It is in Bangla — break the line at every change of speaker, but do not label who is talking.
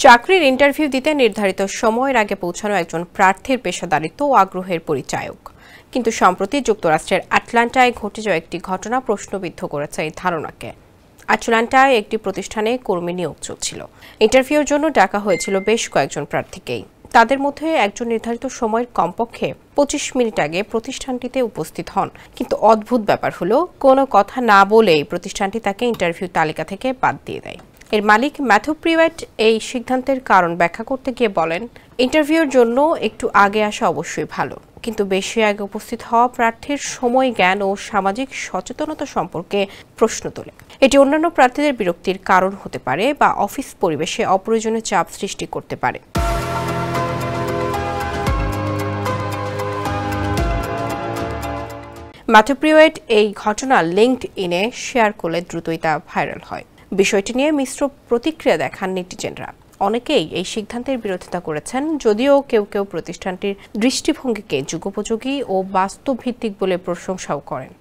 চাকরির ইন্টারভিউ দিতে নির্ধারিত সময়ের আগে পৌঁছানো একজন প্রার্থীর পেশাদারিত্ব ও আগ্রহের পরিচায়ক। কিন্তু সম্প্রতি যুক্তরাষ্ট্রের আটলান্টায় ঘটে যাওয়া একটি ঘটনা প্রশ্নবিদ্ধ করেছে এই ধারণাকে। আটলান্টায় একটি প্রতিষ্ঠানে কর্মী নিয়োগ চলছিল। ইন্টারভিউর জন্য ডাকা হয়েছিল বেশ কয়েকজন প্রার্থীকেই। তাদের মধ্যে একজন নির্ধারিত সময়ের কমপক্ষে 25 মিনিট আগে প্রতিষ্ঠানটিতে উপস্থিত হন। কিন্তু অদ্ভুত ব্যাপার হলো, কোনো কথা না বলেই প্রতিষ্ঠানটি তাকে ইন্টারভিউ তালিকা থেকে বাদ দিয়ে দেয়। এর মালিক ম্যাথু প্রিওয়েট এই সিদ্ধান্তের কারণ ব্যাখ্যা করতে গিয়ে বলেন, ইন্টারভিউর জন্য একটু আগে আসা অবশ্যই ভালো, কিন্তু বেশি আগে উপস্থিত হওয়া প্রার্থীর সময় জ্ঞান ও সামাজিক সচেতনতা সম্পর্কে প্রশ্ন তোলে। এটি অন্যান্য প্রার্থীদের বিরক্তির কারণ হতে পারে বা অফিস পরিবেশে অপ্রয়োজনীয় চাপ সৃষ্টি করতে পারে। ম্যাথু প্রিওয়েট এই ঘটনা লিঙ্কডইনে শেয়ার করলে দ্রুতই তা ভাইরাল হয়। বিষয়টি নিয়ে মিশ্র প্রতিক্রিয়া দেখান নেটিজেনরা। অনেকেই এই সিদ্ধান্তের বিরোধিতা করেছেন, যদিও কেউ কেউ প্রতিষ্ঠানটির দৃষ্টিভঙ্গিকে যুগোপযোগী ও বাস্তবভিত্তিক বলে প্রশংসাও করেন।